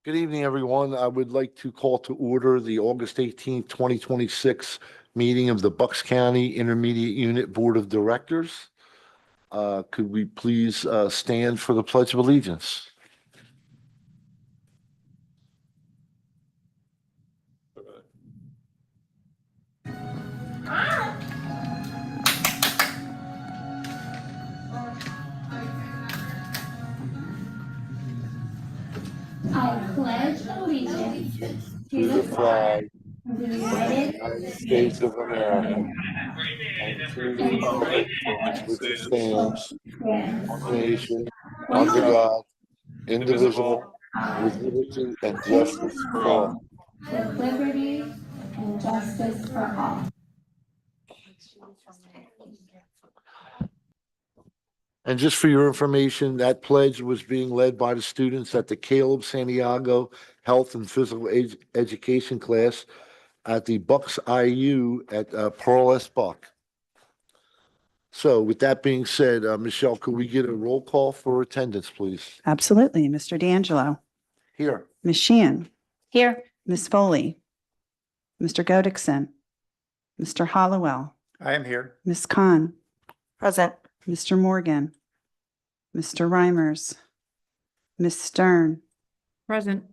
Good evening, everyone. I would like to call to order the August 18th, 2026 meeting of the Bucks County Intermediate Unit Board of Directors. Could we please stand for the Pledge of Allegiance? I pledge allegiance To the flag of the of the United United States of America and to the republic for which it stands, one nation, under God, indivisible, with liberty and justice for all. with liberty and justice for all. And just for your information, that pledge was being led by the students at the Caleb Santiago Health and Physical Education class at the Bucks IU at Pearl S. Buck. So with that being said, Michelle, could we get a roll call for attendance, please? Absolutely. Mr. D'Angelo, Here. Ms. Sheehan, Here. Ms. Foley, Mr. Godikson, Mr. Hollowell, I am here. Ms. Khan, Present. Mr. Morgan, Mr. Reimers, Ms. Stern, Present.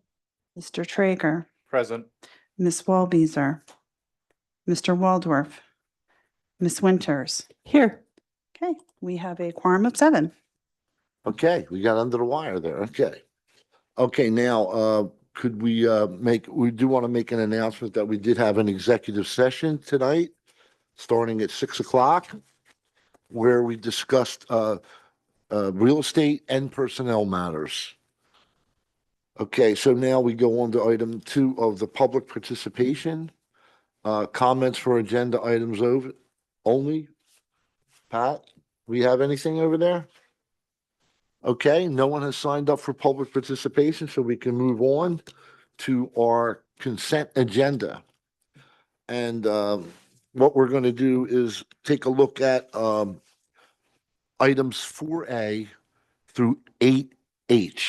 Mr. Traeger, Present. Ms. Walbeezer, Mr. Waldorf, Ms. Winters. Here. Okay, we have a quorum of 7. Okay, we got under the wire there. Okay. Okay, now, could we we do want to make an announcement that we did have an executive session tonight, starting at 6 o'clock, where we discussed real estate and personnel matters. Okay, so now we go on to item 2 of the public participation. Comments for agenda items only. Pat, we have anything over there? Okay, no one has signed up for public participation, so we can move on to our consent agenda. And what we're going to do is take a look at items 4A through 8H.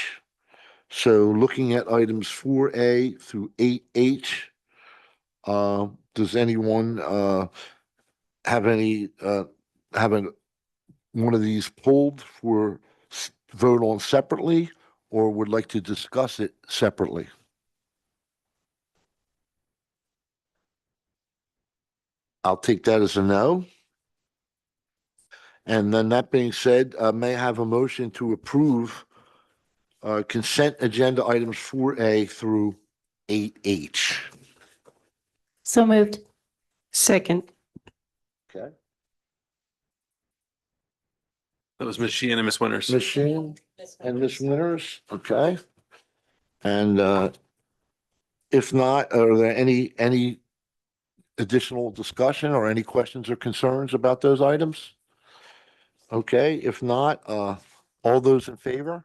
So looking at items 4A through 8H, does anyone have one of these pulled for vote on separately, or would like to discuss it separately? I'll take that as a no. And then that being said, may I have a motion to approve consent agenda items 4A through 8H? So moved. Second. Okay. That was Ms. Sheehan and Ms. Winters. Ms. Sheehan and Ms. Winters, okay. And if not, are there any additional discussion or any questions or concerns about those items? Okay, if not, all those in favor?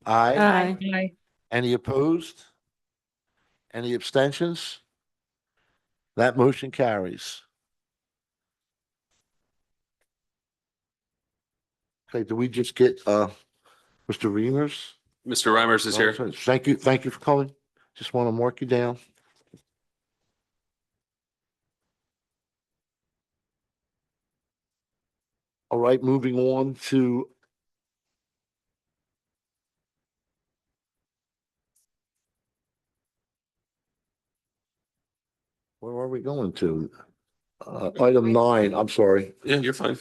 Aye. Aye. Any opposed? Any abstentions? That motion carries. Okay, do we just get Mr. Reimers? Mr. Reimers is here. Thank you for calling. Just want to mark you down. All right, moving on to where are we going to? Item 9, I'm sorry. Yeah, you're fine.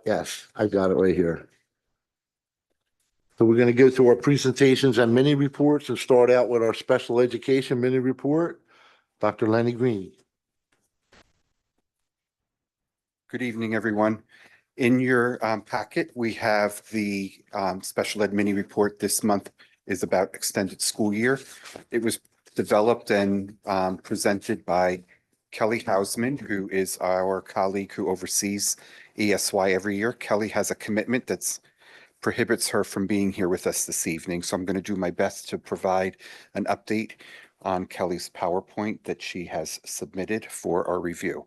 Yes, I got it right here. So we're going to go through our presentations and mini reports and start out with our special education mini report. Dr. Lenny Green. Good evening, everyone. In your packet, we have the special ed mini report. This month is about extended school year. It was developed and presented by Kelly Hausman, who is our colleague who oversees ESY every year. Kelly has a commitment that prohibits her from being here with us this evening, so I'm going to do my best to provide an update on Kelly's PowerPoint that she has submitted for our review.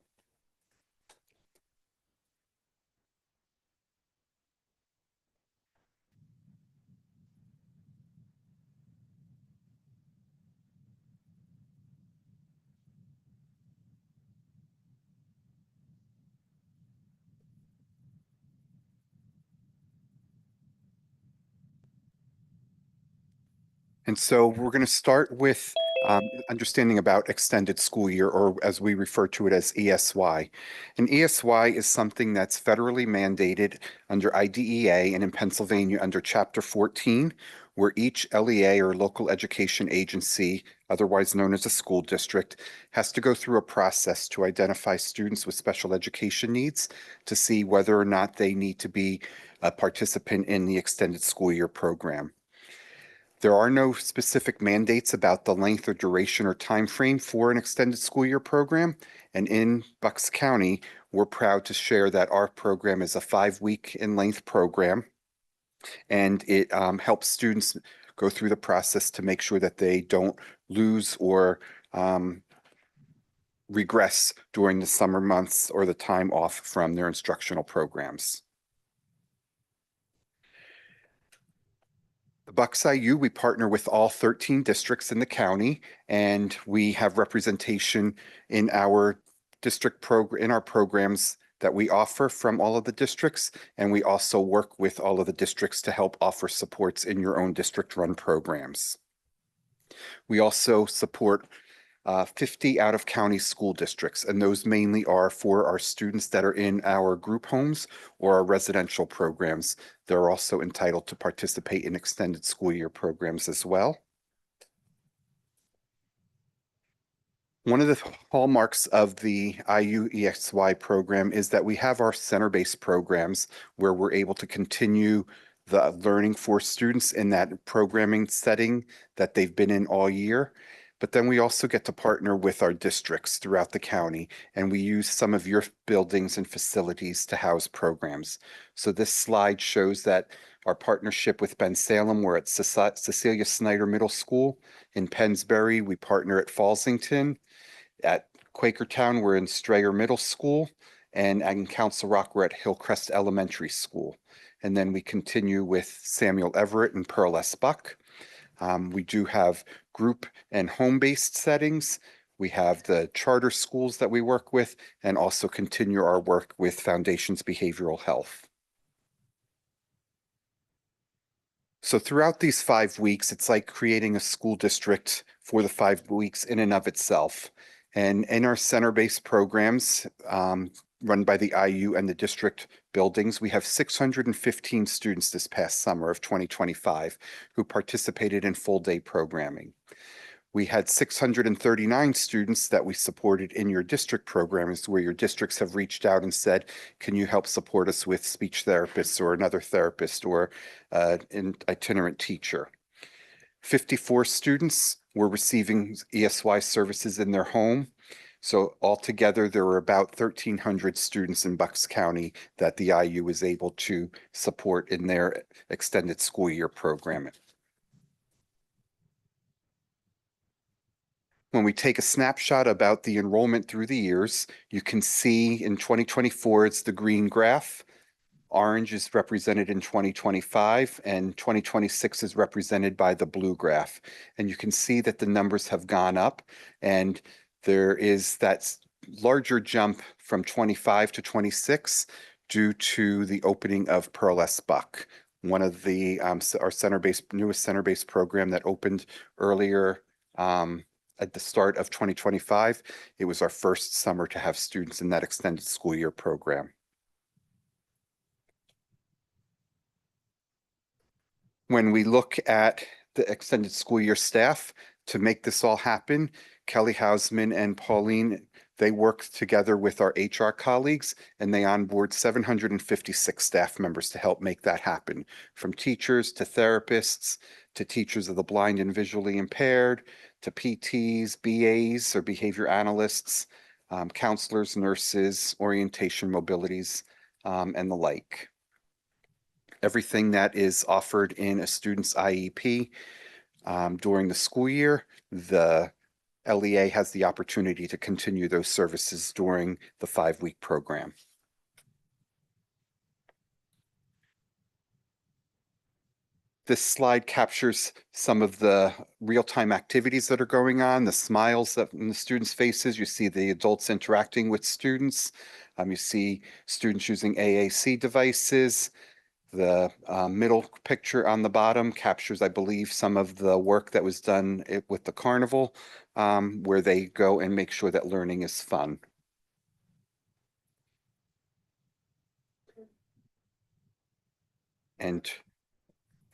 And so we're going to start with understanding about extended school year, or as we refer to it as ESY. And ESY is something that's federally mandated under IDEA and in Pennsylvania under Chapter 14, where each LEA or local education agency, otherwise known as a school district, has to go through a process to identify students with special education needs to see whether or not they need to be a participant in the extended school year program. There are no specific mandates about the length or duration or time frame for an extended school year program. And in Bucks County, we're proud to share that our program is a 5-week in length program. And it helps students go through the process to make sure that they don't lose or regress during the summer months or the time off from their instructional programs. The Bucks IU, we partner with all 13 districts in the county, and we have representation in our in our programs that we offer from all of the districts, and we also work with all of the districts to help offer supports in your own district-run programs. We also support 50 out-of-county school districts, and those mainly are for our students that are in our group homes or our residential programs. They're also entitled to participate in extended school year programs as well. One of the hallmarks of the IU ESY program is that we have our center-based programs where we're able to continue the learning for students in that programming setting that they've been in all year. But then we also get to partner with our districts throughout the county, and we use some of your buildings and facilities to house programs. So this slide shows that our partnership with Bensalem, we're at Cecilia Snyder Middle School. In Pennsbury, we partner at Fallsington. At Quakertown, we're in Strayer Middle School. And in Council Rock, we're at Hillcrest Elementary School. And then we continue with Samuel Everett and Pearl S. Buck. We do have group and home-based settings. We have the charter schools that we work with, and also continue our work with Foundations Behavioral Health. So throughout these 5 weeks, it's like creating a school district for the 5 weeks in and of itself. And in our center-based programs, run by the IU and the district buildings, we have 615 students this past summer of 2025 who participated in full-day programming. We had 639 students that we supported in your district programs, where your districts have reached out and said, can you help support us with speech therapists or another therapist or an itinerant teacher? 54 students were receiving ESY services in their home. So altogether, there were about 1,300 students in Bucks County that the IU was able to support in their extended school year program. When we take a snapshot about the enrollment through the years, you can see in 2024, it's the green graph. Orange is represented in 2025, and 2026 is represented by the blue graph. And you can see that the numbers have gone up, and there is that larger jump from 25 to 26 due to the opening of Pearl S. Buck, one of the our newest center-based program that opened earlier at the start of 2025. It was our first summer to have students in that extended school year program. When we look at the extended school year staff to make this all happen, Kelly Hausman and Pauline, they worked together with our HR colleagues, and they onboard 756 staff members to help make that happen, from teachers to therapists to teachers of the blind and visually impaired to PTs, BAs or behavior analysts, counselors, nurses, orientation mobilities, and the like. Everything that is offered in a student's IEP during the school year, the LEA has the opportunity to continue those services during the 5-week program. This slide captures some of the real-time activities that are going on, the smiles that in the students' faces. You see the adults interacting with students. You see students using AAC devices. The middle picture on the bottom captures, I believe, some of the work that was done with the carnival, where they go and make sure that learning is fun. And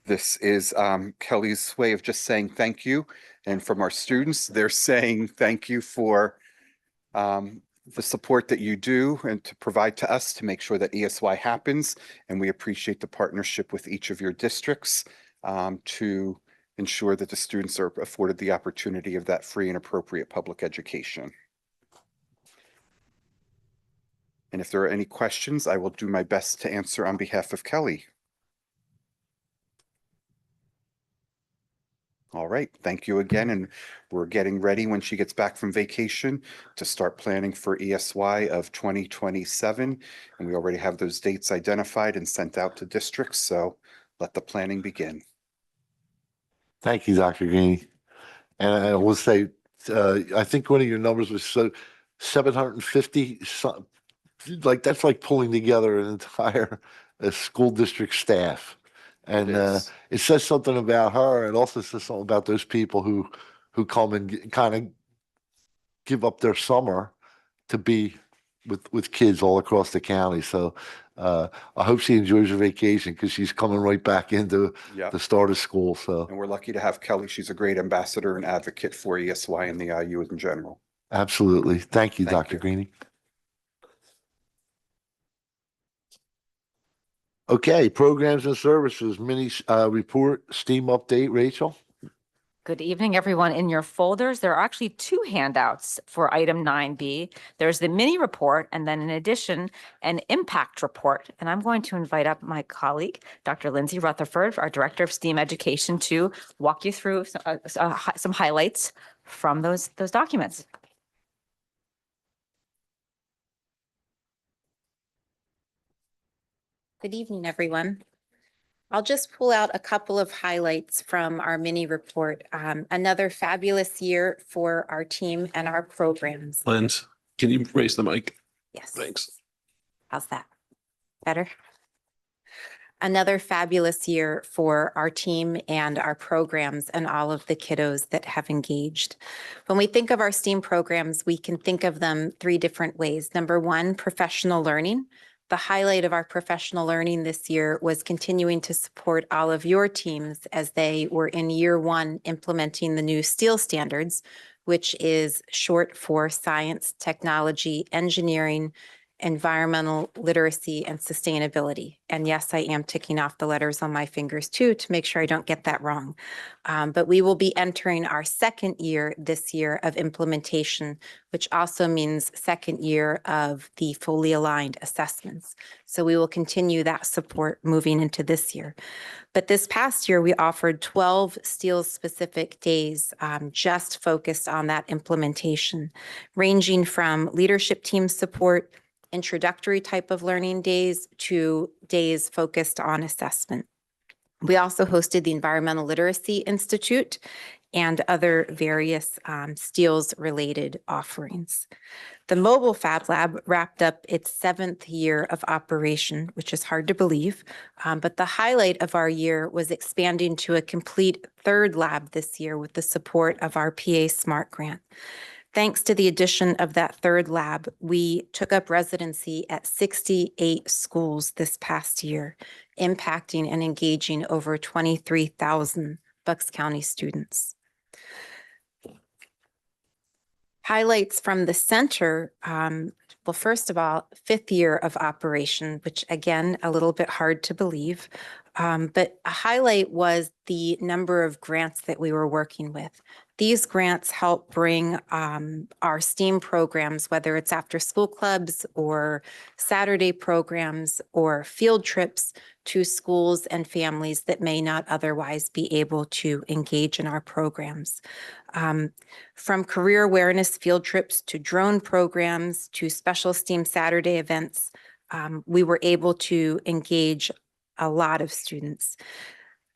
this is Kelly's way of just saying thank you. And from our students, they're saying thank you for the support that you do and to provide to us to make sure that ESY happens. And we appreciate the partnership with each of your districts to ensure that the students are afforded the opportunity of that free and appropriate public education. And if there are any questions, I will do my best to answer on behalf of Kelly. All right, thank you again. And we're getting ready when she gets back from vacation to start planning for ESY of 2027. And we already have those dates identified and sent out to districts. So let the planning begin. Thank you, Dr. Greeny. And I will say, I think one of your numbers was 750, like that's like pulling together an entire school district staff. And is. it says something about her. It also says something about those people who come and kind of give up their summer to be with kids all across the county. So I hope she enjoys her vacation because she's coming right back into Yeah. the start of school. So And we're lucky to have Kelly. She's a great ambassador and advocate for ESY and the IU in general. absolutely. Thank you, Thank Dr. you. Greeny. Okay, programs and services, mini report, STEAM update, Rachel. Good evening, everyone. In your folders, there are actually two handouts for item 9B. There's the mini report and then in addition, an impact report. And I'm going to invite up my colleague, Dr. Lindsay Rutherford, our Director of STEAM Education, to walk you through some highlights from those documents. Good evening, everyone. I'll just pull out a couple of highlights from our mini report. Another fabulous year for our team and our programs. Linz, can you raise the mic? Yes. Thanks. How's that? Better? Another fabulous year for our team and our programs and all of the kiddos that have engaged. When we think of our STEAM programs, we can think of them three different ways. Number one, professional learning. The highlight of our professional learning this year was continuing to support all of your teams as they were in year one implementing the new STEEL standards, which is short for science, technology, engineering, environmental literacy, and sustainability. And yes, I am ticking off the letters on my fingers too to make sure I don't get that wrong. But we will be entering our second year this year of implementation, which also means second year of the fully aligned assessments. So we will continue that support moving into this year. But this past year, we offered 12 STEEL-specific days just focused on that implementation, ranging from leadership team support, introductory type of learning days to days focused on assessment. We also hosted the Environmental Literacy Institute and other various STEELS related offerings. The Mobile Fab Lab wrapped up its 7th year of operation, which is hard to believe. But the highlight of our year was expanding to a complete 3rd lab this year with the support of our PA Smart Grant. Thanks to the addition of that 3rd lab, we took up residency at 68 schools this past year, impacting and engaging over 23,000 Bucks County students. Highlights from the center, well, first of all, 5th year of operation, which again, a little bit hard to believe. But a highlight was the number of grants that we were working with. These grants help bring our STEAM programs, whether it's after school clubs or Saturday programs or field trips, to schools and families that may not otherwise be able to engage in our programs. From career awareness field trips to drone programs to special STEAM Saturday events, we were able to engage a lot of students.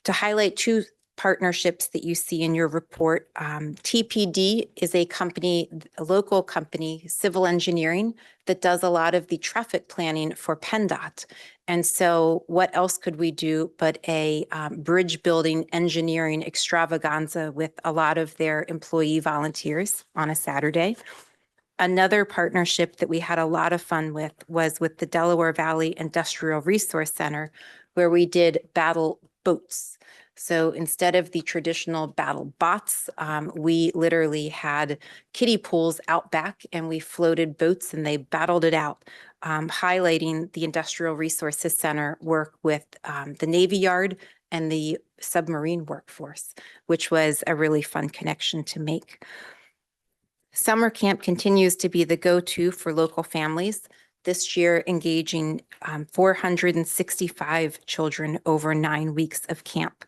To highlight 2 partnerships that you see in your report. TPD is a company, a local company, civil engineering, that does a lot of the traffic planning for PennDOT. And so what else could we do but a bridge building engineering extravaganza with a lot of their employee volunteers on a Saturday? Another partnership that we had a lot of fun with was with the Delaware Valley Industrial Resource Center, where we did battle boats. So instead of the traditional battle bots, we literally had kiddie pools out back and we floated boats and they battled it out, highlighting the Industrial Resources Center work with the Navy Yard and the submarine workforce, which was a really fun connection to make. Summer camp continues to be the go-to for local families. This year, engaging 465 children over 9 weeks of camp.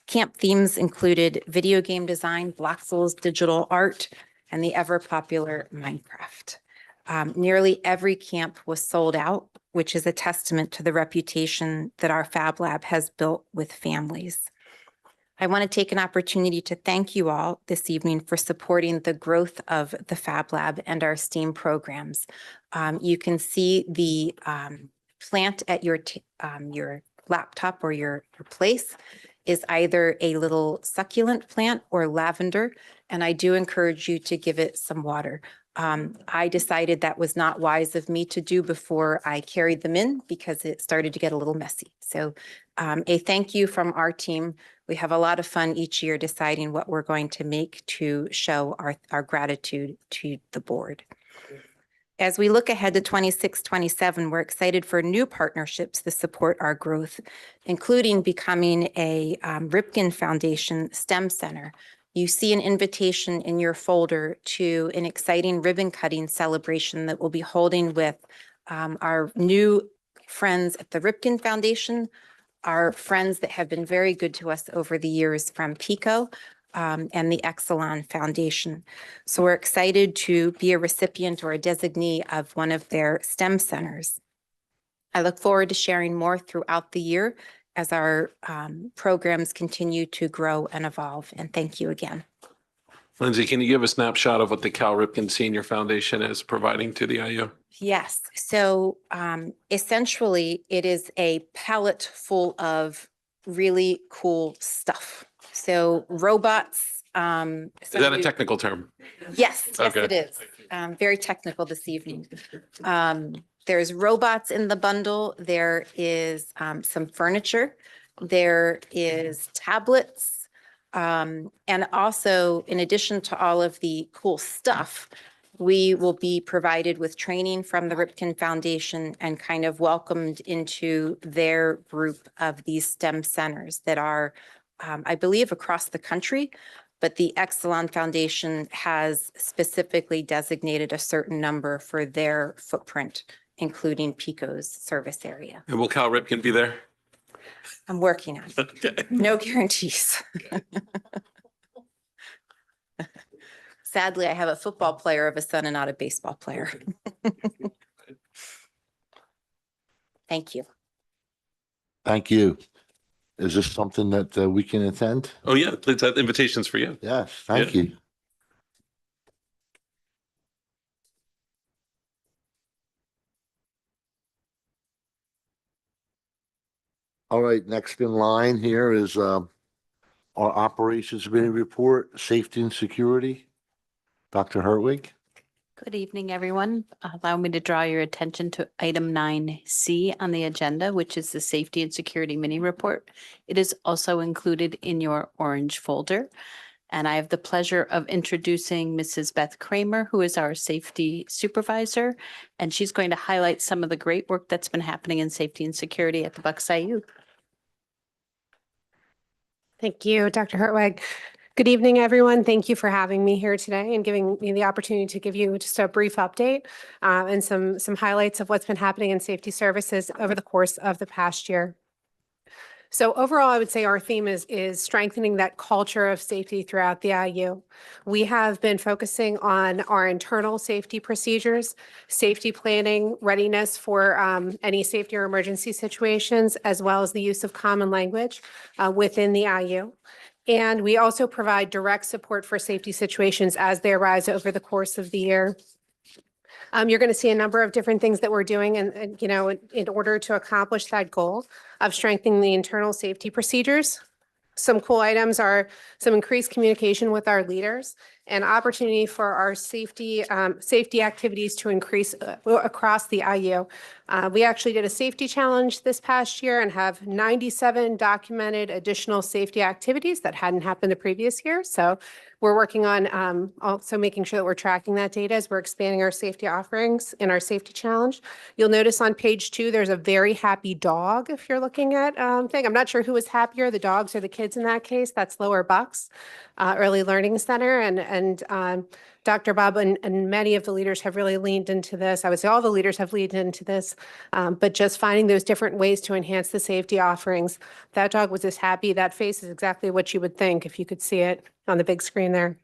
Camp themes included video game design, Bloxels digital art, and the ever-popular Minecraft. Nearly every camp was sold out, which is a testament to the reputation that our Fab Lab has built with families. I want to take an opportunity to thank you all this evening for supporting the growth of the Fab Lab and our STEAM programs. You can see the plant at your laptop or your place is either a little succulent plant or lavender, and I do encourage you to give it some water. I decided that was not wise of me to do before I carried them in because it started to get a little messy. So a thank you from our team. We have a lot of fun each year deciding what we're going to make to show our gratitude to the board. As we look ahead to 26-27, we're excited for new partnerships to support our growth, including becoming a Ripken Foundation STEM Center. You see an invitation in your folder to an exciting ribbon cutting celebration that we'll be holding with our new friends at the Ripken Foundation, our friends that have been very good to us over the years from PICO and the Exelon Foundation. So we're excited to be a recipient or a designee of one of their STEM centers. I look forward to sharing more throughout the year as our programs continue to grow and evolve. And thank you again. Lindsay, can you give a snapshot of what the Cal Ripken Senior Foundation is providing to the IU? Yes. So essentially, it is a palette full of really cool stuff. So robots. Is that a technical term? Yes, yes, Okay. it is. Very technical this evening. There's robots in the bundle. There is some furniture. There is tablets. And also, in addition to all of the cool stuff, we will be provided with training from the Ripken Foundation and kind of welcomed into their group of these STEM centers that are, I believe, across the country. But the Exelon Foundation has specifically designated a certain number for their footprint, including PICO's service area. And will Cal Ripken be there? I'm working on it. Okay. No guarantees. Sadly, I have a football player of a son and not a baseball player. Thank you. Thank you. Is this something that we can attend? Oh, yeah, please, that invitation's for you. Yes, thank you. All right, next in line here is our operations committee report, safety and security. Dr. Hertwig. Good evening, everyone. Allow me to draw your attention to item 9C on the agenda, which is the Safety and Security Mini Report. It is also included in your orange folder. And I have the pleasure of introducing Mrs. Beth Kramer, who is our safety supervisor, and she's going to highlight some of the great work that's been happening in safety and security at the Bucks IU. Thank you, Dr. Hertwig. Good evening, everyone. Thank you for having me here today and giving me the opportunity to give you just a brief update and some highlights of what's been happening in safety services over the course of the past year. So overall, I would say our theme is strengthening that culture of safety throughout the IU. We have been focusing on our internal safety procedures, safety planning, readiness for any safety or emergency situations, as well as the use of common language within the IU. And we also provide direct support for safety situations as they arise over the course of the year. You're going to see a number of different things that we're doing and, you know, in order to accomplish that goal of strengthening the internal safety procedures. Some cool items are some increased communication with our leaders and opportunity for our safety activities to increase across the IU. We actually did a safety challenge this past year and have 97 documented additional safety activities that hadn't happened the previous year. So we're working on also making sure that we're tracking that data as we're expanding our safety offerings in our safety challenge. You'll notice on page 2, there's a very happy dog if you're looking at thing. I'm not sure who was happier, the dogs or the kids in that case. That's Lower Bucks Early Learning Center. And Dr. Bob and many of the leaders have really leaned into this. I would say all the leaders have leaned into this, but just finding those different ways to enhance the safety offerings. That dog was just happy. That face is exactly what you would think if you could see it on the big screen there.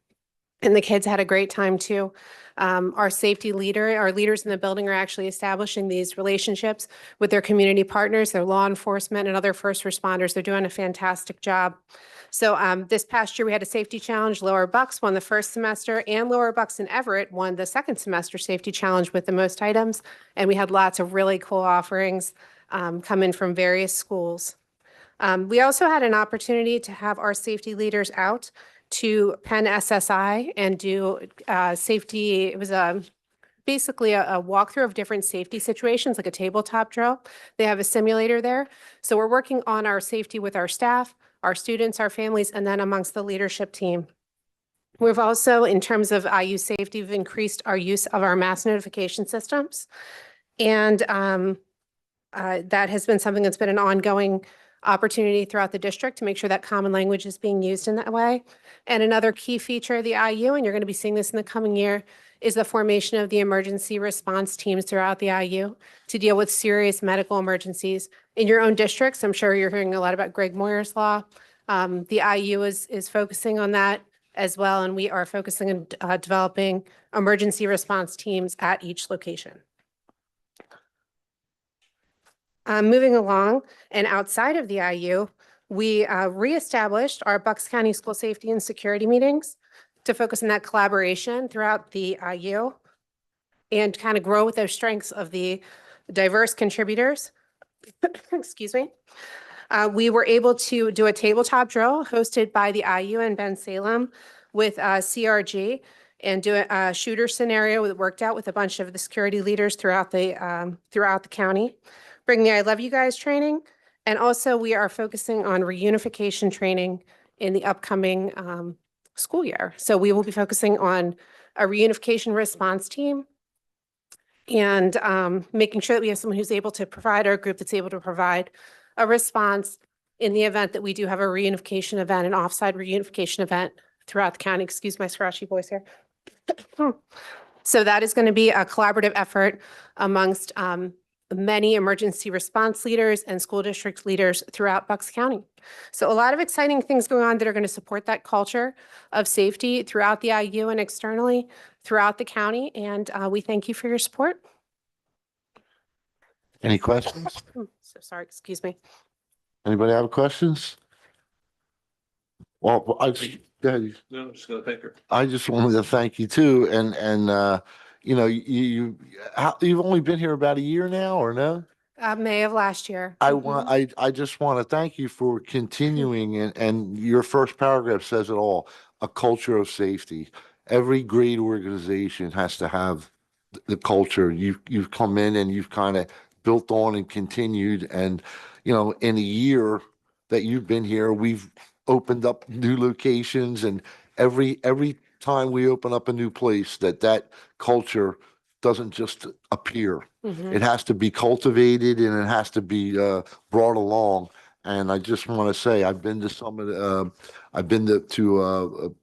And the kids had a great time too. Our leaders in the building are actually establishing these relationships with their community partners, their law enforcement and other first responders. They're doing a fantastic job. So this past year, we had a safety challenge. Lower Bucks won the first semester and Lower Bucks and Everett won the second semester safety challenge with the most items. And we had lots of really cool offerings come in from various schools. We also had an opportunity to have our safety leaders out to Penn SSI and do safety. It was basically a walkthrough of different safety situations, like a tabletop drill. They have a simulator there. So we're working on our safety with our staff, our students, our families, and then amongst the leadership team. We've also, in terms of IU safety, we've increased our use of our mass notification systems. And that has been something that's been an ongoing opportunity throughout the district to make sure that common language is being used in that way. And another key feature of the IU, and you're going to be seeing this in the coming year, is the formation of the emergency response teams throughout the IU to deal with serious medical emergencies. In your own districts, I'm sure you're hearing a lot about Greg Moyer's law. The IU is focusing on that as well, and we are focusing on developing emergency response teams at each location. Moving along and outside of the IU, we reestablished our Bucks County School Safety and Security meetings to focus on that collaboration throughout the IU and kind of grow with those strengths of the diverse contributors. Excuse me. We were able to do a tabletop drill hosted by the IU and Ben Salem with CRG and do a shooter scenario that worked out with a bunch of the security leaders throughout the county. Bring the I Love You Guys training. And also we are focusing on reunification training in the upcoming school year. So we will be focusing on a reunification response team and making sure that we have someone who's able to provide, our group that's able to provide a response in the event that we do have a reunification event, an offsite reunification event throughout the county. Excuse my scratchy voice here. So that is going to be a collaborative effort amongst many emergency response leaders and school district leaders throughout Bucks County. So a lot of exciting things going on that are going to support that culture of safety throughout the IU and externally throughout the county. And we thank you for your support. Any questions? So sorry, excuse me. Anybody have questions? Well, go ahead. No, I'm just gonna thank her. I just wanted to thank you too. And you know, you've only been here about a year now, or no? May of last year. I just want to thank you for continuing and your first paragraph says it all, a culture of safety. Every great organization has to have the culture. You've come in and you've kind of built on and continued. And, you know, in a year that you've been here, we've opened up new locations, and every time we open up a new place, that culture doesn't just appear. It has to be cultivated and it has to be brought along. And I just want to say, I've been to some of the, I've been to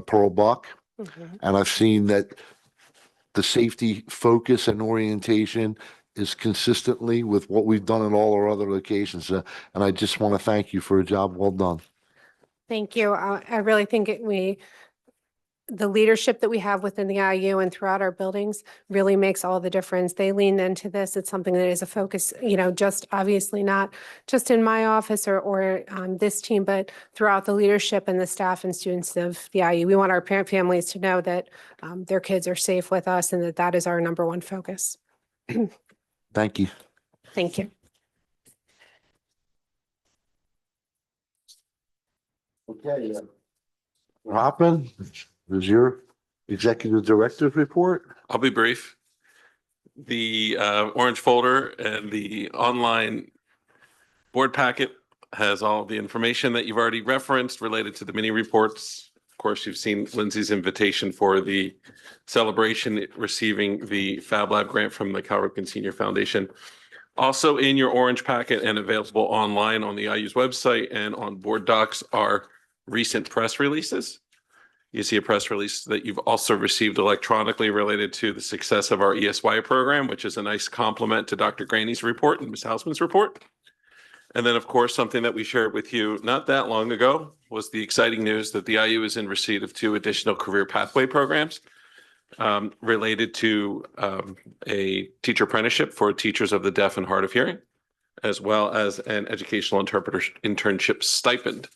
Pearl Buck, and I've seen that the safety focus and orientation is consistently with what we've done in all our other locations. And I just want to thank you for a job well done. Thank you. I really think the leadership that we have within the IU and throughout our buildings really makes all the difference. They leaned into this. It's something that is a focus, just obviously not just in my office or this team, but throughout the leadership and the staff and students of the IU. We want our parent families to know that their kids are safe with us and that is our number one focus. Thank you. Thank you. Okay. Hoffman, is your executive director's report? I'll be brief. The orange folder and the online board packet has all the information that you've already referenced related to the mini reports. Of course, you've seen Lindsay's invitation for the celebration receiving the Fab Lab grant from the Cal Ripken Senior Foundation. Also in your orange packet and available online on the IU's website and on board docs are recent press releases. You see a press release that you've also received electronically related to the success of our ESY program, which is a nice complement to Dr. Graney's report and Ms. Hausman's report. And then, of course, something that we shared with you not that long ago was the exciting news that the IU is in receipt of 2 additional career pathway programs related to a teacher apprenticeship for teachers of the deaf and hard of hearing, as well as an educational interpreter internship stipend.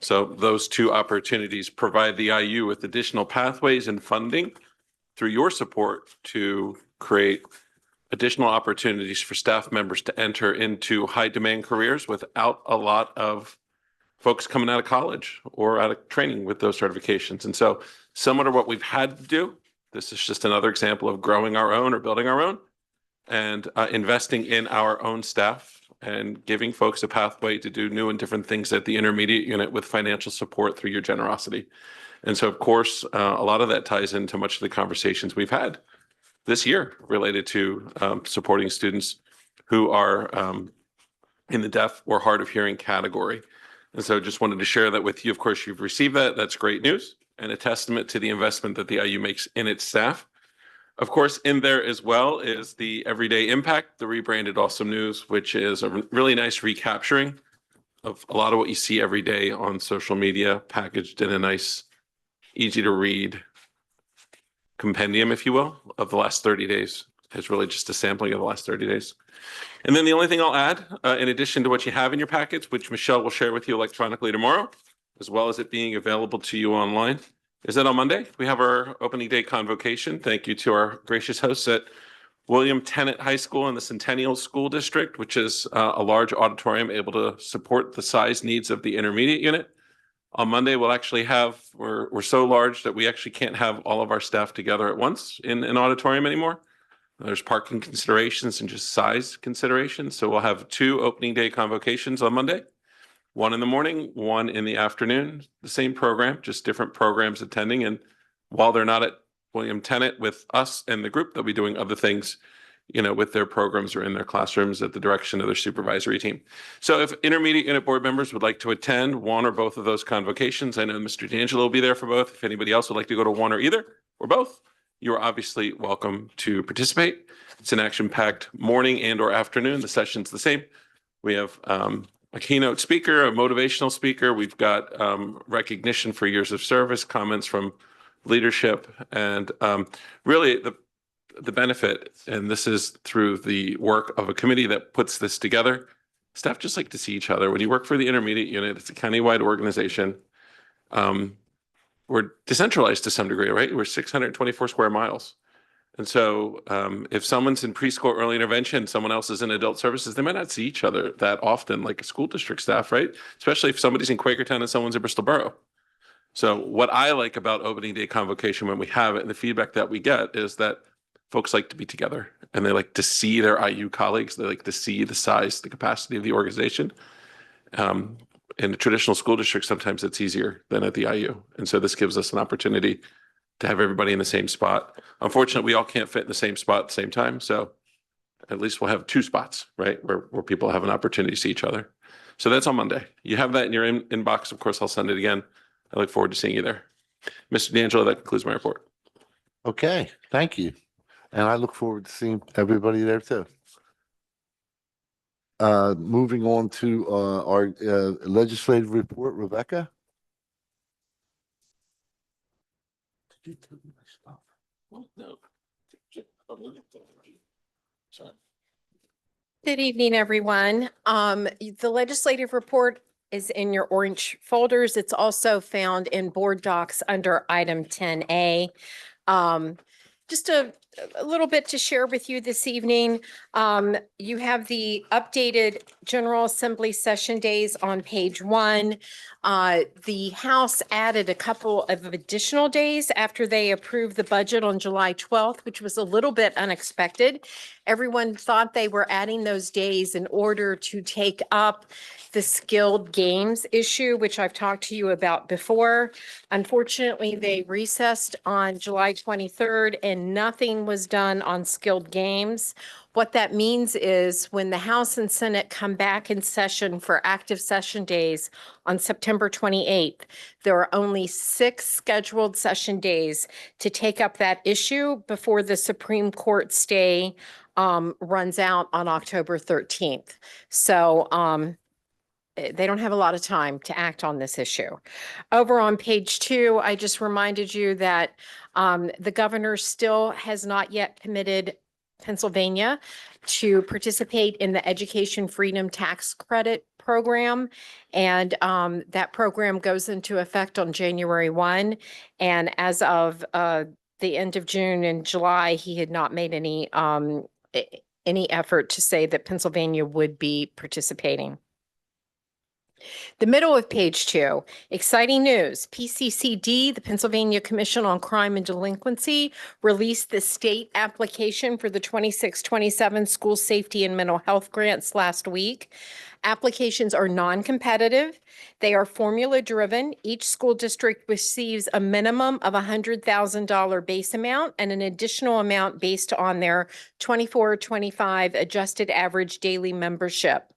So those 2 opportunities provide the IU with additional pathways and funding through your support to create additional opportunities for staff members to enter into high demand careers without a lot of folks coming out of college or out of training with those certifications. And so similar to what we've had to do, this is just another example of growing our own or building our own and investing in our own staff and giving folks a pathway to do new and different things at the intermediate unit with financial support through your generosity. And so, of course, a lot of that ties into much of the conversations we've had this year related to supporting students who are in the deaf or hard of hearing category. And so just wanted to share that with you. Of course, you've received that. That's great news and a testament to the investment that the IU makes in its staff. Of course, in there as well is the Everyday Impact, the rebranded Awesome News, which is a really nice recapturing of a lot of what you see every day on social media, packaged in a nice, easy to read compendium, if you will, of the last 30 days. It's really just a sampling of the last 30 days. And then the only thing I'll add, in addition to what you have in your packets, which Michelle will share with you electronically tomorrow, as well as it being available to you online, is that on Monday, we have our opening day convocation. Thank you to our gracious hosts at William Tennant High School in the Centennial School District, which is a large auditorium able to support the size needs of the intermediate unit. On Monday, we'll actually have, we're so large that we actually can't have all of our staff together at once in an auditorium anymore. There's parking considerations and just size considerations. So we'll have 2 opening day convocations on Monday. 1 in the morning, 1 in the afternoon, the same program, just different programs attending. And while they're not at William Tennant with us and the group, they'll be doing other things, with their programs or in their classrooms at the direction of their supervisory team. So if intermediate unit board members would like to attend 1 or both of those convocations, I know Mr. D'Angelo will be there for both. If anybody else would like to go to 1 or either or both, you are obviously welcome to participate. It's an action-packed morning and or afternoon. The session's the same. We have a keynote speaker, a motivational speaker. We've got recognition for years of service, comments from leadership, and really the benefit, and this is through the work of a committee that puts this together. Staff just like to see each other. When you work for the intermediate unit, it's a countywide organization. We're decentralized to some degree, right? We're 624 square miles. And so if someone's in preschool early intervention, someone else is in adult services, they might not see each other that often, like a school district staff, right? Especially if somebody's in Quakertown and someone's in Bristol Borough. So what I like about opening day convocation when we have it and the feedback that we get is that folks like to be together and they like to see their IU colleagues. They like to see the size, the capacity of the organization. In a traditional school district, sometimes it's easier than at the IU. And so this gives us an opportunity to have everybody in the same spot. Unfortunately, we all can't fit in the same spot at the same time. So at least we'll have 2 spots, right? Where people have an opportunity to see each other. So that's on Monday. You have that in your inbox. Of course, I'll send it again. I look forward to seeing you there. Mr. D'Angelo, that concludes my report. Okay, thank you. And I look forward to seeing everybody there too. Moving on to our legislative report, Rebecca. Well, no. Sorry. Good evening, everyone. The legislative report is in your orange folders. It's also found in board docs under item 10A. Just a little bit to share with you this evening. You have the updated General Assembly session days on page 1. The House added a couple of additional days after they approved the budget on July 12th, which was a little bit unexpected. Everyone thought they were adding those days in order to take up the skilled games issue, which I've talked to you about before. Unfortunately, they recessed on July 23rd and nothing was done on skilled games. What that means is when the House and Senate come back in session for active session days on September 28th, there are only 6 scheduled session days to take up that issue before the Supreme Court stay runs out on October 13th. So they don't have a lot of time to act on this issue. Over on page 2, I just reminded you that the governor still has not yet permitted Pennsylvania to participate in the Education Freedom Tax Credit Program. And that program goes into effect on January 1. And as of the end of June and July, he had not made any effort to say that Pennsylvania would be participating. The middle of page 2, exciting news. PCCD, the Pennsylvania Commission on Crime and Delinquency, released the state application for the 26-27 school safety and mental health grants last week. Applications are non-competitive. They are formula-driven. Each school district receives a minimum of $100,000 base amount and an additional amount based on their 24-25 adjusted average daily membership.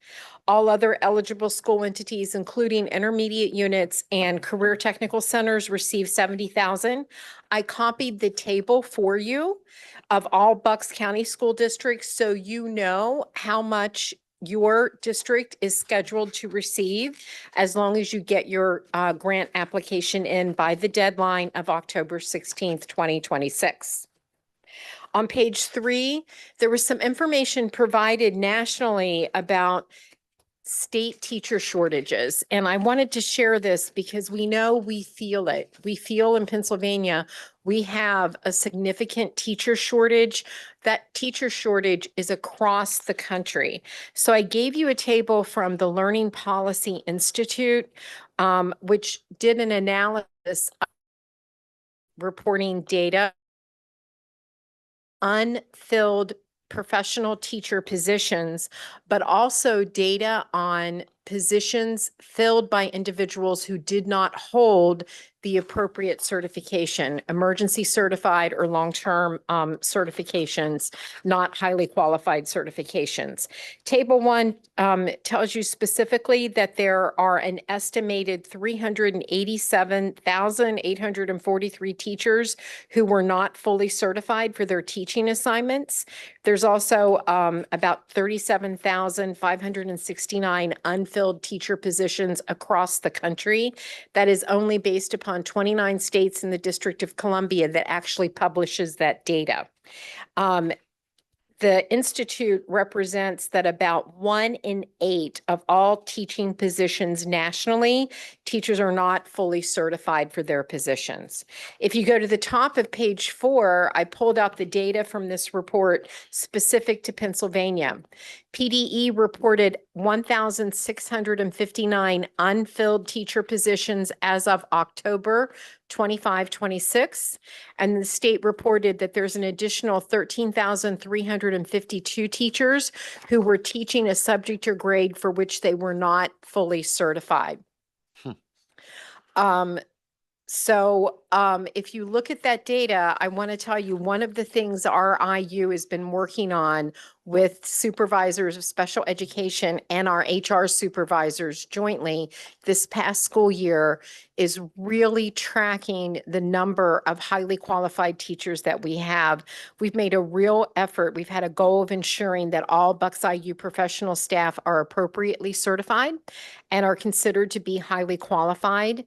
All other eligible school entities, including intermediate units and career technical centers, receive $70,000. I copied the table for you of all Bucks County school districts so you know how much your district is scheduled to receive as long as you get your grant application in by the deadline of October 16th, 2026. On page 3, there was some information provided nationally about state teacher shortages. And I wanted to share this because we know we feel it. We feel in Pennsylvania, we have a significant teacher shortage. That teacher shortage is across the country. So I gave you a table from the Learning Policy Institute, which did an analysis reporting data unfilled professional teacher positions, but also data on positions filled by individuals who did not hold the appropriate certification, emergency certified or long-term certifications, not highly qualified certifications. Table 1 tells you specifically that there are an estimated 387,843 teachers who were not fully certified for their teaching assignments. There's also about 37,569 unfilled teacher positions across the country. That is only based upon 29 states in the District of Columbia that actually publishes that data. The Institute represents that about 1 in 8 of all teaching positions nationally, teachers are not fully certified for their positions. If you go to the top of page 4, I pulled out the data from this report specific to Pennsylvania. PDE reported 1,659 unfilled teacher positions as of October 25-26, and the state reported that there's an additional 13,352 teachers who were teaching a subject or grade for which they were not fully certified. So if you look at that data, I want to tell you one of the things our IU has been working on with supervisors of special education and our HR supervisors jointly this past school year is really tracking the number of highly qualified teachers that we have. We've made a real effort. We've had a goal of ensuring that all Bucks IU professional staff are appropriately certified and are considered to be highly qualified.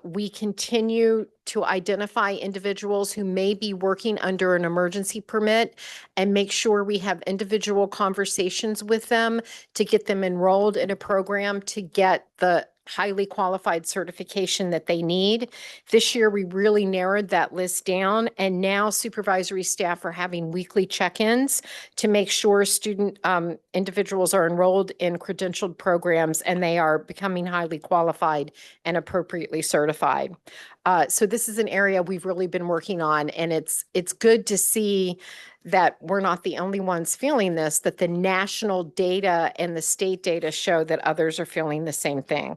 We continue to identify individuals who may be working under an emergency permit and make sure we have individual conversations with them to get them enrolled in a program to get the highly qualified certification that they need. This year, we really narrowed that list down, and now supervisory staff are having weekly check-ins to make sure student individuals are enrolled in credentialed programs and they are becoming highly qualified and appropriately certified. So this is an area we've really been working on, and it's good to see that we're not the only ones feeling this, that the national data and the state data show that others are feeling the same thing.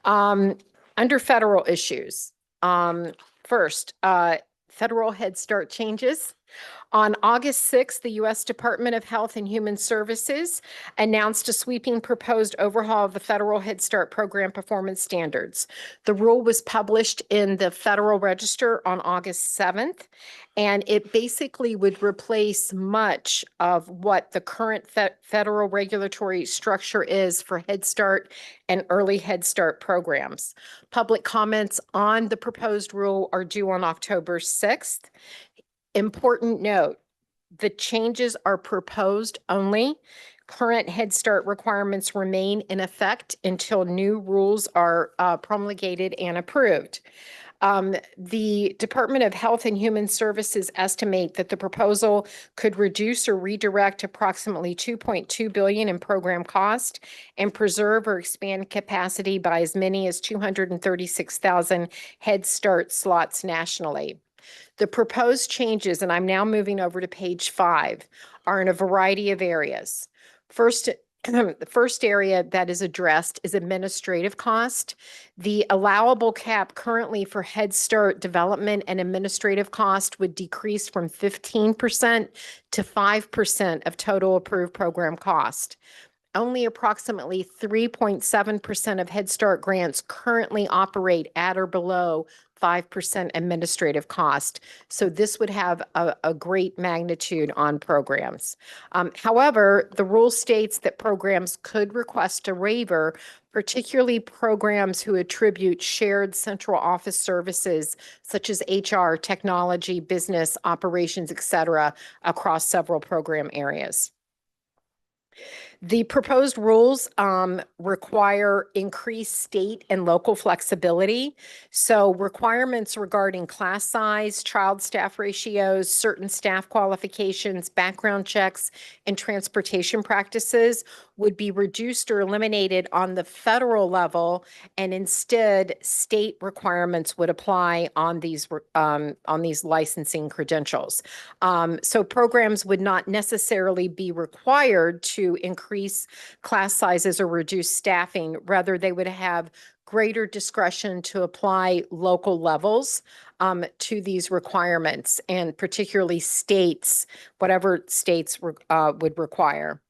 Under federal issues, first, federal Head Start changes. On August 6th, the U.S. Department of Health and Human Services announced a sweeping proposed overhaul of the federal Head Start program performance standards. The rule was published in the Federal Register on August 7th, and it basically would replace much of what the current federal regulatory structure is for Head Start and early Head Start programs. Public comments on the proposed rule are due on October 6th. Important note, the changes are proposed only. Current Head Start requirements remain in effect until new rules are promulgated and approved. The Department of Health and Human Services estimate that the proposal could reduce or redirect approximately $2.2 billion in program cost and preserve or expand capacity by as many as 236,000 Head Start slots nationally. The proposed changes, and I'm now moving over to page 5, are in a variety of areas. First, the first area that is addressed is administrative cost. The allowable cap currently for Head Start development and administrative cost would decrease from 15% to 5% of total approved program cost. Only approximately 3.7% of Head Start grants currently operate at or below 5% administrative cost. So this would have a great magnitude on programs. However, the rule states that programs could request a waiver, particularly programs who attribute shared central office services such as HR, technology, business, operations, et cetera, across several program areas. The proposed rules require increased state and local flexibility. So requirements regarding class size, child-staff ratios, certain staff qualifications, background checks, and transportation practices would be reduced or eliminated on the federal level, and instead state requirements would apply on these licensing credentials. So programs would not necessarily be required to increase class sizes or reduce staffing. Rather, they would have greater discretion to apply local levels to these requirements, and particularly states, whatever states would require.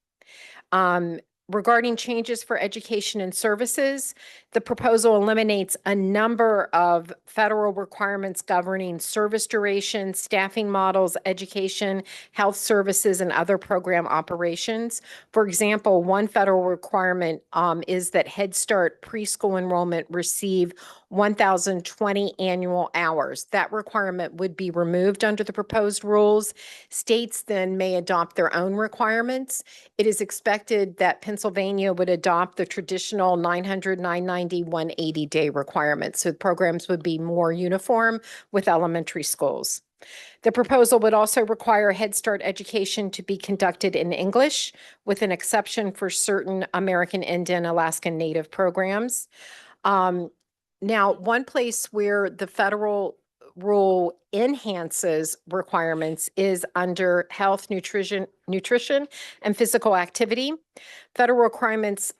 Regarding changes for education and services, the proposal eliminates a number of federal requirements governing service duration, staffing models, education, health services, and other program operations. For example, one federal requirement is that Head Start preschool enrollment receive 1,020 annual hours. That requirement would be removed under the proposed rules. States then may adopt their own requirements. It is expected that Pennsylvania would adopt the traditional 900, 990, 180-day requirements. So programs would be more uniform with elementary schools. The proposal would also require Head Start education to be conducted in English, with an exception for certain American Indian, Alaskan Native programs. Now, one place where the federal rule enhances requirements is under health, nutrition, and physical activity. Federal requirements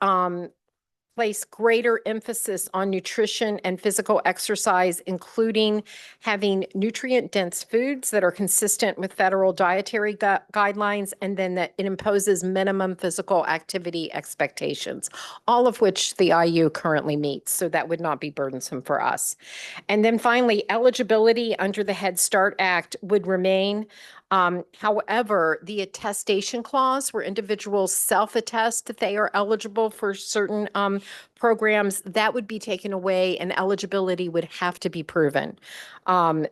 place greater emphasis on nutrition and physical exercise, including having nutrient-dense foods that are consistent with federal dietary guidelines, and then that it imposes minimum physical activity expectations, all of which the IU currently meets, so that would not be burdensome for us. And then finally, eligibility under the Head Start Act would remain. However, the attestation clause where individuals self-attest that they are eligible for certain programs, that would be taken away and eligibility would have to be proven.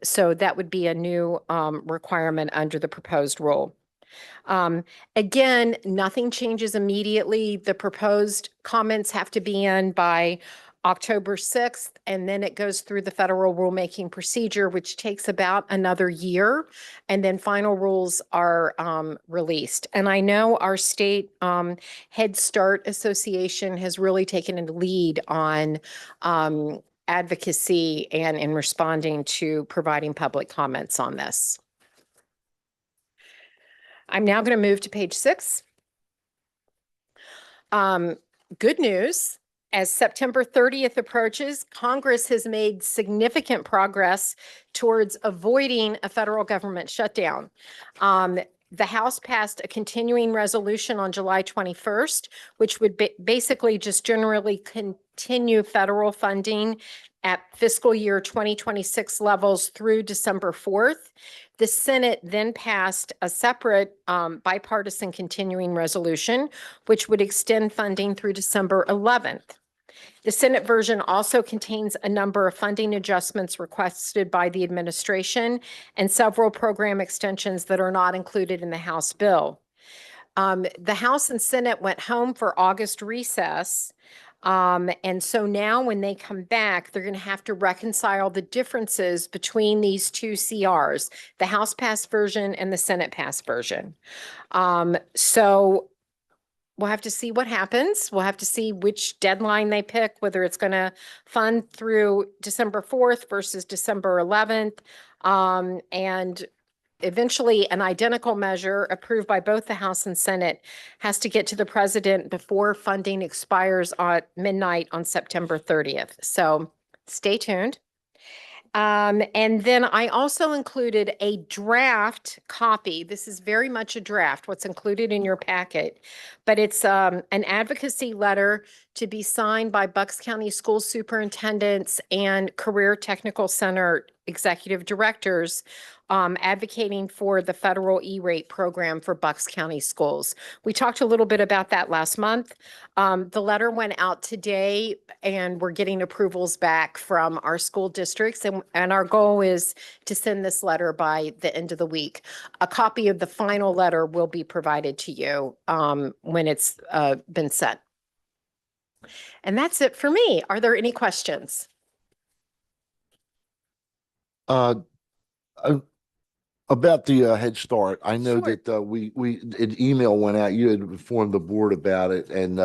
So that would be a new requirement under the proposed rule. Again, nothing changes immediately. The proposed comments have to be in by October 6th, and then it goes through the federal rulemaking procedure, which takes about another year, and then final rules are released. And I know our state Head Start Association has really taken a lead on advocacy and in responding to providing public comments on this. I'm now going to move to page 6. Good news. As September 30th approaches, Congress has made significant progress towards avoiding a federal government shutdown. The House passed a continuing resolution on July 21st, which would basically just generally continue federal funding at fiscal year 2026 levels through December 4th. The Senate then passed a separate bipartisan continuing resolution, which would extend funding through December 11th. The Senate version also contains a number of funding adjustments requested by the administration and several program extensions that are not included in the House bill. The House and Senate went home for August recess. And so now when they come back, they're going to have to reconcile the differences between these two CRs, the House passed version and the Senate passed version. So we'll have to see what happens. We'll have to see which deadline they pick, whether it's going to fund through December 4th versus December 11th. And eventually an identical measure approved by both the House and Senate has to get to the president before funding expires at midnight on September 30th. So stay tuned. And then I also included a draft copy. This is very much a draft, what's included in your packet, but it's an advocacy letter to be signed by Bucks County school superintendents and Career Technical Center executive directors advocating for the federal E-rate program for Bucks County schools. We talked a little bit about that last month. The letter went out today and we're getting approvals back from our school districts, and our goal is to send this letter by the end of the week. A copy of the final letter will be provided to you when it's been sent. And that's it for me. Are there any questions? About the Head Start, I know Sure. that an email went out, you had informed the board about it, and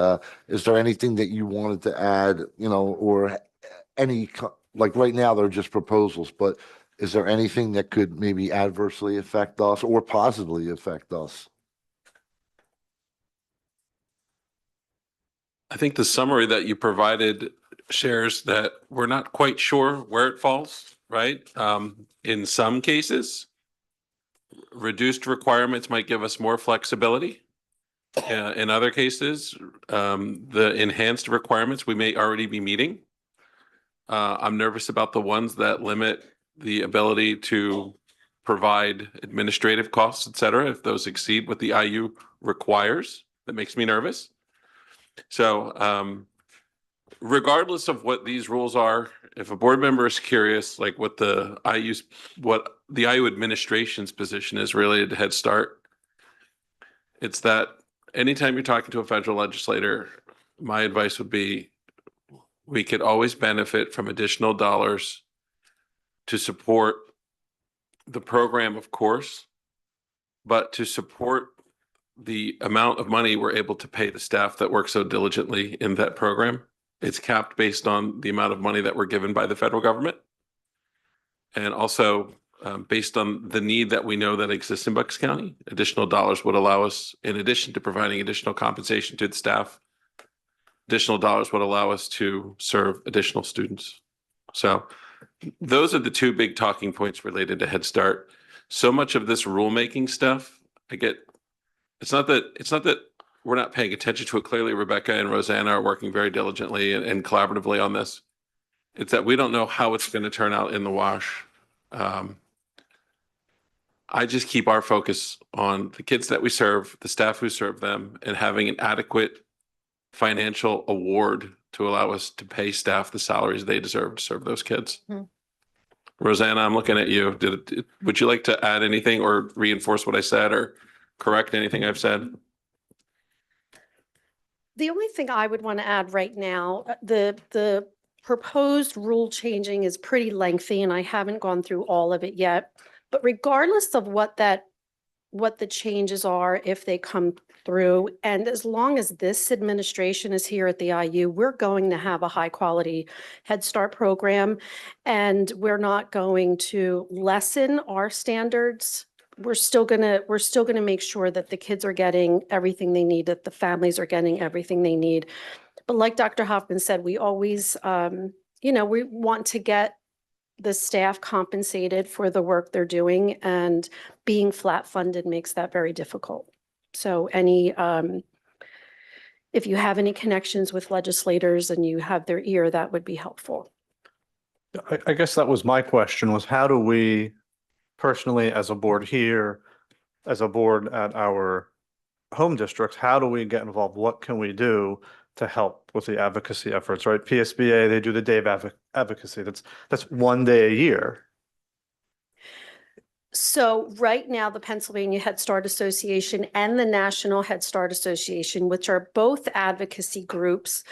is there anything that you wanted to add, or like right now, they're just proposals, but is there anything that could maybe adversely affect us or positively affect us? I think the summary that you provided shares that we're not quite sure where it falls, right? In some cases, reduced requirements might give us more flexibility. In other cases, the enhanced requirements we may already be meeting. I'm nervous about the ones that limit the ability to provide administrative costs, et cetera, if those exceed what the IU requires. That makes me nervous. So regardless of what these rules are, if a board member is curious, like what the IU administration's position is related to Head Start, it's that anytime you're talking to a federal legislator, my advice would be we could always benefit from additional dollars to support the program, of course, but to support the amount of money we're able to pay the staff that work so diligently in that program. It's capped based on the amount of money that we're given by the federal government. And also based on the need that we know that exists in Bucks County, additional dollars would allow us, in addition to providing additional compensation to the staff, additional dollars would allow us to serve additional students. So those are the two big talking points related to Head Start. So much of this rulemaking stuff, it's not that we're not paying attention to it. Clearly, Rebecca and Rosanna are working very diligently and collaboratively on this. It's that we don't know how it's going to turn out in the wash. I just keep our focus on the kids that we serve, the staff who serve them, and having an adequate financial award to allow us to pay staff the salaries they deserve to serve those kids. Mhm. Rosanna, I'm looking at you. Would you like to add anything or reinforce what I said or correct anything I've said? The only thing I would want to add right now, the proposed rule changing is pretty lengthy and I haven't gone through all of it yet. But regardless of what the changes are, if they come through, and as long as this administration is here at the IU, we're going to have a high quality Head Start program. And we're not going to lessen our standards. We're still gonna make sure that the kids are getting everything they need, that the families are getting everything they need. But like Dr. Hoffman said, we always, we want to get the staff compensated for the work they're doing, and being flat funded makes that very difficult. So if you have any connections with legislators and you have their ear, that would be helpful. I guess that was my question, was how do we personally, as a board here, as a board at our home districts, how do we get involved? What can we do to help with the advocacy efforts, right? PSBA, they do the day of advocacy. That's one day a year. So right now, the Pennsylvania Head Start Association and the National Head Start Association, which are both advocacy groups,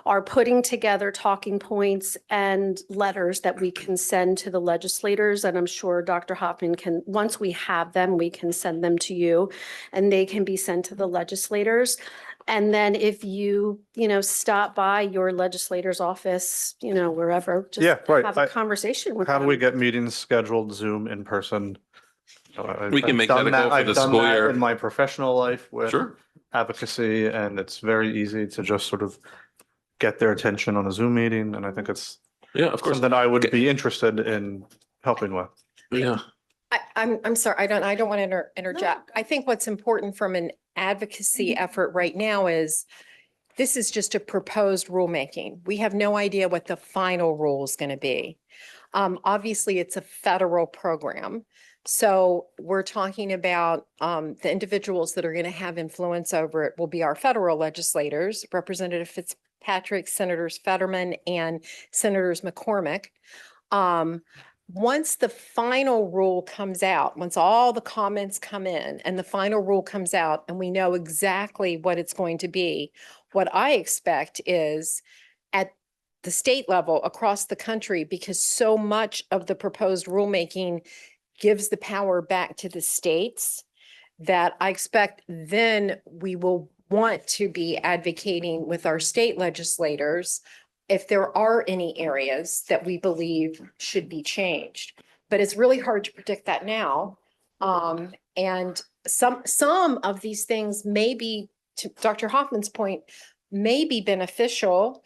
are putting together talking points and letters that we can send to the legislators. And I'm sure Dr. Hoffman can, once we have them, we can send them to you and they can be sent to the legislators. And then if you, stop by your legislator's office, wherever, just Yeah, right. have a conversation with How do them. we get meetings scheduled, Zoom, in person? We can make that a goal for I've the done school that year. in my professional life with Sure. advocacy, and it's very easy to just sort of get their attention on a Zoom meeting. And I think it's Yeah, of course. something I would be interested in helping with. Yeah. I'm sorry, I don't want to interject. I think what's important from an advocacy effort right now is this is just a proposed rulemaking. We have no idea what the final rule is going to be. Obviously, it's a federal program. So we're talking about the individuals that are going to have influence over it will be our federal legislators, Representative Fitzpatrick, Senators Fetterman, and Senators McCormick. Once the final rule comes out, once all the comments come in and the final rule comes out and we know exactly what it's going to be, what I expect is at the state level across the country, because so much of the proposed rulemaking gives the power back to the states, that I expect then we will want to be advocating with our state legislators if there are any areas that we believe should be changed. But it's really hard to predict that now. And some of these things may be, to Dr. Hoffman's point, may be beneficial.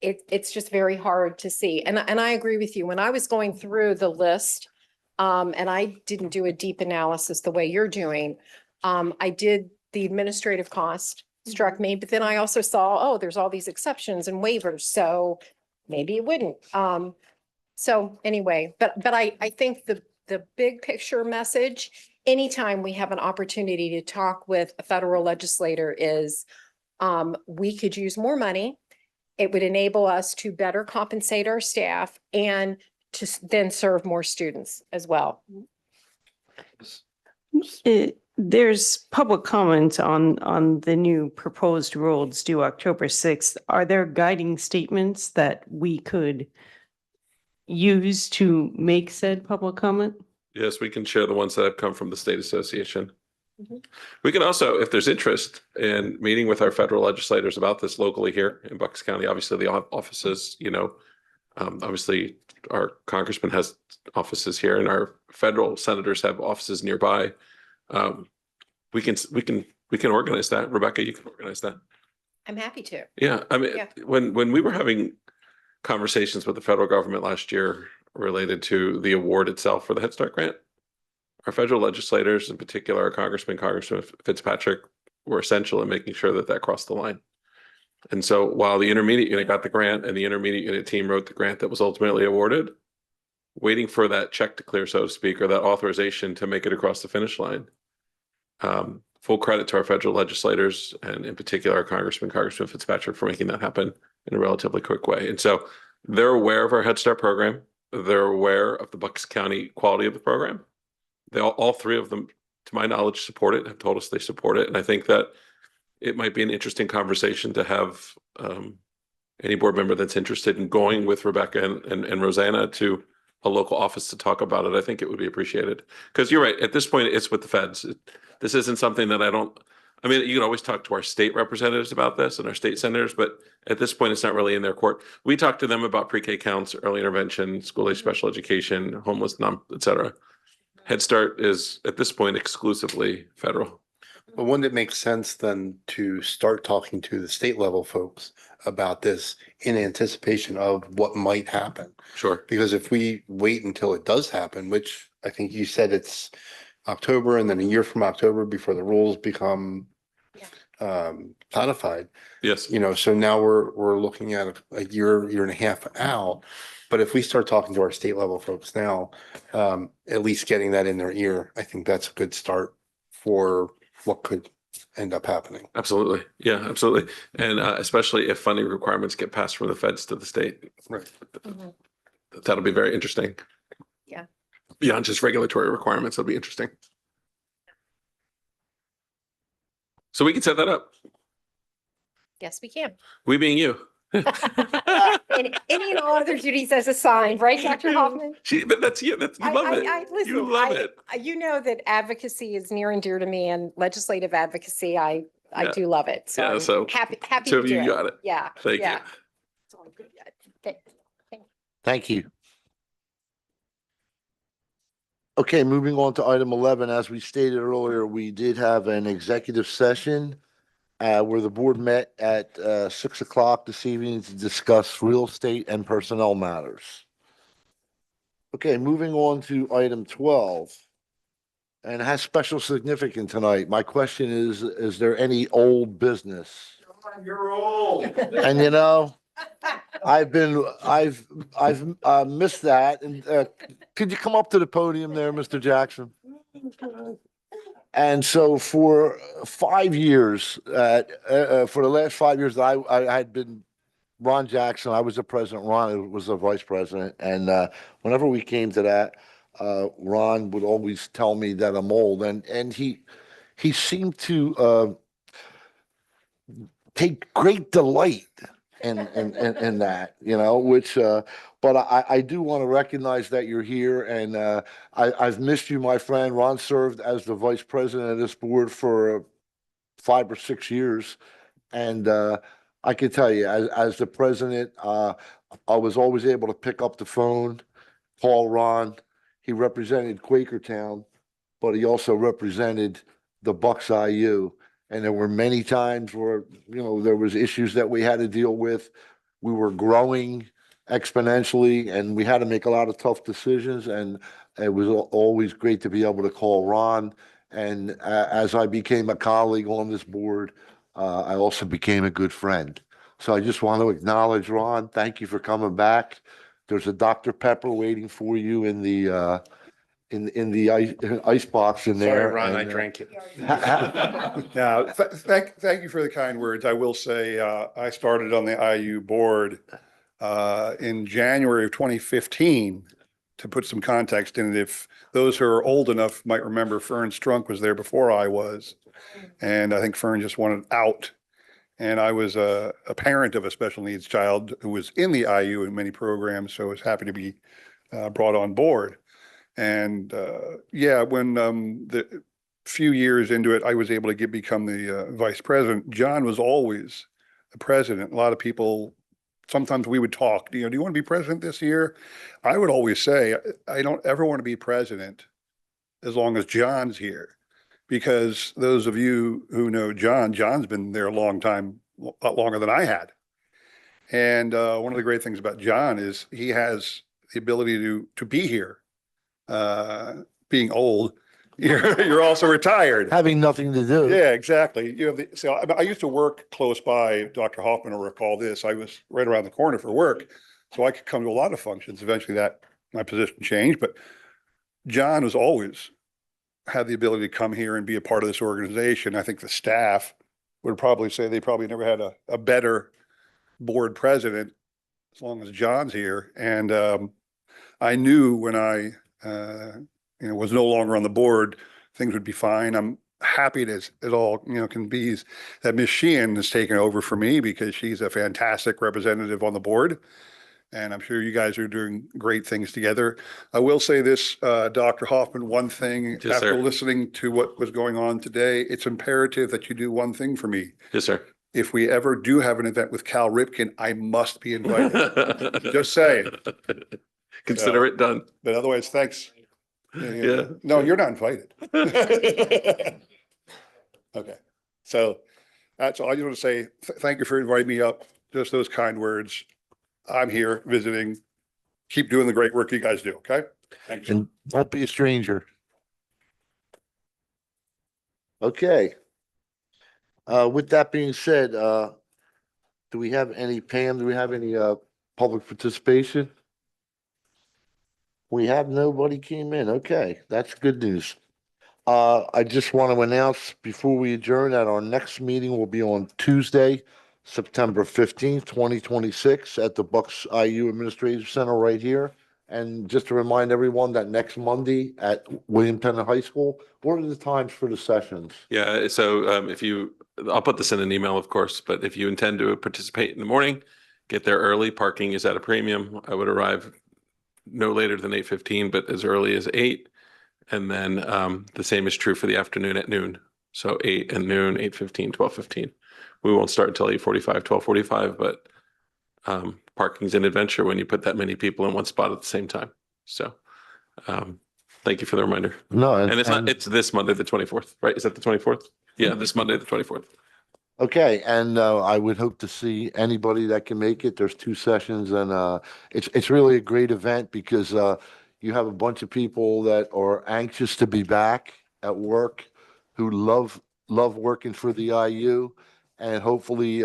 It's just very hard to see. And I agree with you. When I was going through the list, and I didn't do a deep analysis the way you're doing, I did the administrative cost struck me, but then I also saw, oh, there's all these exceptions and waivers, so maybe it wouldn't. So anyway, but I think the big picture message, anytime we have an opportunity to talk with a federal legislator, is we could use more money. It would enable us to better compensate our staff and to then serve more students as well. There's public comment on the new proposed rules due October 6th. Are there guiding statements that we could use to make said public comment? Yes, we can share the ones that have come from the state association. Mhm. We can also, if there's interest in meeting with our federal legislators about this locally here in Bucks County, obviously the offices, obviously our congressman has offices here and our federal senators have offices nearby. We can organize that. Rebecca, you can organize that. I'm happy to. Yeah, I mean, Yeah. when we were having conversations with the federal government last year related to the award itself for the Head Start grant, our federal legislators, in particular, our Congressman Fitzpatrick, were essential in making sure that crossed the line. And so while the intermediate unit got the grant and the intermediate unit team wrote the grant that was ultimately awarded, waiting for that check to clear, so to speak, or that authorization to make it across the finish line. Full credit to our federal legislators and in particular our Congressman Fitzpatrick for making that happen in a relatively quick way. And so they're aware of our Head Start program. They're aware of the Bucks County quality of the program. They all three of them, to my knowledge, support it, have told us they support it. And I think that it might be an interesting conversation to have any board member that's interested in going with Rebecca and Rosanna to a local office to talk about it. I think it would be appreciated. Because you're right, at this point, it's with the feds. This isn't something that I mean, you can always talk to our state representatives about this and our state senators, but at this point, it's not really in their court. We talk to them about pre-K counts, early intervention, school-age special education, homeless, et cetera. Head Start is, at this point, exclusively federal. But wouldn't it make sense then to start talking to the state level folks about this in anticipation of what might happen? Sure. Because if we wait until it does happen, which I think you said it's October and then a year from October before the rules become codified, Yes. you know, so now we're looking at a year and a half out. But if we start talking to our state level folks now, at least getting that in their ear, I think that's a good start for what could end up happening. Absolutely. Yeah, absolutely. And especially if funding requirements get passed from the feds to the state. Right. That'll be very interesting. Yeah. Beyond just regulatory requirements, it'll be interesting. So we can set that up. Yes, we can. We being you. And any and all other duties as assigned, right, Dr. Hoffman? But that's you. You love it. Listen, You love it. You know that advocacy is near and dear to me, and legislative advocacy, I Yeah. do love it. So Yeah, I'm so happy two to of do you it. got it. Yeah. Thank you. yeah. It's all good. Thank you. Okay, moving on to item 11, as we stated earlier, we did have an executive session where the board met at 6 o'clock this evening to discuss real estate and personnel matters. Okay, moving on to item 12. And it has special significance tonight. My question is there any old business? You're old. And you know, I've missed that. And could you come up to the podium there, Mr. Jackson? And so for 5 years, for the last 5 years, I had been Ron Jackson. I was the president. Ron was the vice president. And whenever we came to that, Ron would always tell me that I'm old. And he seemed to take great delight in that, you know, which, but I do want to recognize that you're here, and I've missed you, my friend. Ron served as the vice president of this board for 5 or 6 years, and I can tell you, as the president, I was always able to pick up the phone, call Ron. He represented Quakertown, but he also represented the Bucks IU. And there were many times where, you know, there was issues that we had to deal with. We were growing exponentially and we had to make a lot of tough decisions. And it was always great to be able to call Ron. And as I became a colleague on this board, I also became a good friend. So I just want to acknowledge Ron. Thank you for coming back. There's a Dr. Pepper waiting for you in the ice box in there. Sorry, Ron, I And, drank it. Now, thank you for the kind words. I will say, I started on the IU board in January of 2015. To put some context in it, if those who are old enough might remember, Fern Strunk was there before I was. And I think Fern just wanted out. And I was a parent of a special needs child who was in the IU in many programs, so I was happy to be brought on board. And yeah, when the few years into it, I was able to become the vice president. John was always the president. A lot of people, sometimes we would talk, do you want to be president this year? I would always say, I don't ever want to be president as long as John's here. Because those of you who know John's been there a long time, a lot longer than I had. And one of the great things about John is he has the ability to be here. Being old, you're also retired. having nothing to do. Yeah, exactly. You have so I used to work close by. Dr. Hoffman will recall this. I was right around the corner for work, so I could come to a lot of functions. Eventually, that my position changed, but John has always had the ability to come here and be a part of this organization. I think the staff would probably say they probably never had a better board president as long as John's here. And I knew when I was no longer on the board, things would be fine. I'm happy as all, can be that Ms. Sheehan has taken over for me because she's a fantastic representative on the board. And I'm sure you guys are doing great things together. I will say this, Dr. Hoffman, one thing, Yes, after sir. listening to what was going on today, it's imperative that you do one thing for me. Yes, sir. If we ever do have an event with Cal Ripken, I must be invited. Just saying. Consider it done. But otherwise, thanks. Yeah. No, you're not invited. Okay. So that's all I just want to say. Thank you for inviting me up. Just those kind words. I'm here visiting. Keep doing the great work you guys do. Okay. Thanks. And don't be a stranger. Okay. With that being said, do we have any, Pam, do we have any, public participation? We have nobody came in. Okay, that's good news. I just want to announce before we adjourn that our next meeting will be on Tuesday, September 15th, 2026 at the Bucks IU Administrative Center right here. And just to remind everyone that next Monday at William Tennant High School, what are the times for the sessions? Yeah, so I'll put this in an email, of course, but if you intend to participate in the morning, get there early. Parking is at a premium. I would arrive no later than 8:15, but as early as 8. And then the same is true for the afternoon at noon. So 8 and noon, 8:15, 12:15. We won't start until 8:45, 12:45, but parking's an adventure when you put that many people in one spot at the same time. So thank you for the reminder. No, And it's this Monday, the 24th, right? Is that the 24th? Yeah, this Monday, the 24th. Okay, and I would hope to see anybody that can make it. There's 2 sessions, and it's really a great event because you have a bunch of people that are anxious to be back at work, who love working for the IU, and hopefully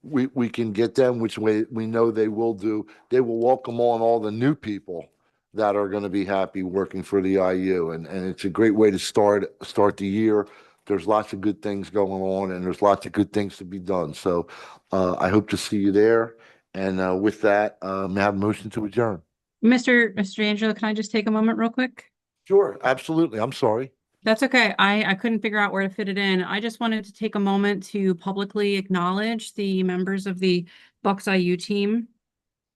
we can get them, which way we know they will do. They will welcome on all the new people that are going to be happy working for the IU, and it's a great way to start the year. There's lots of good things going on, and there's lots of good things to be done. So I hope to see you there. And with that, may I have a motion to adjourn? Mr. Angelo, can I just take a moment real quick? Sure, absolutely. I'm sorry. That's okay. I couldn't figure out where to fit it in. I just wanted to take a moment to publicly acknowledge the members of the Bucks IU team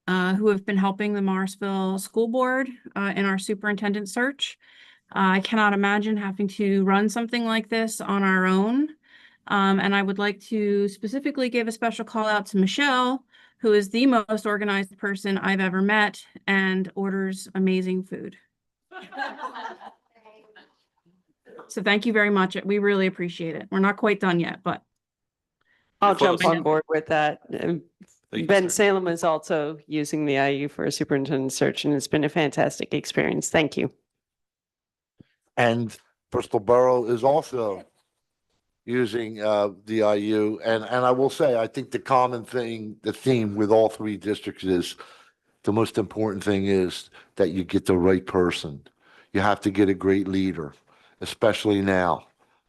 who have been helping the Morrisville School Board in our superintendent search. I cannot imagine having to run something like this on our own. And I would like to specifically give a special call out to Michelle, who is the most organized person I've ever met and orders amazing food. So thank you very much. We really appreciate it. We're not quite done yet, but. I'll Close. jump on board with that. Thank you, Ben sir. Salem is also using the IU for a superintendent search, and it's been a fantastic experience. Thank you. And Bristol Borough is also using the IU. And I will say, I think the common thing, the theme with all 3 districts is the most important thing is that you get the right person. You have to get a great leader, especially now.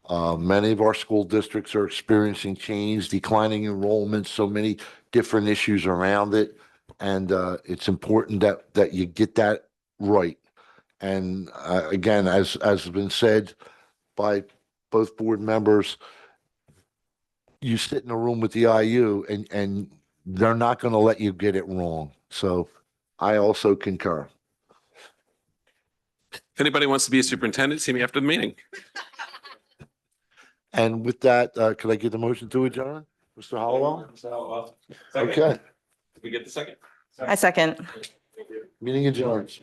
Many of our school districts are experiencing change, declining enrollment, so many different issues around it. And it's important that you get that right. And again, as has been said by both board members, you sit in a room with the IU and they're not going to let you get it wrong. So I also concur. If anybody wants to be a superintendent, see me after the meeting. And with that, could I get the motion to adjourn? Mr. Hollowell? Second. Okay, Did we get the second? I second. meeting adjourned.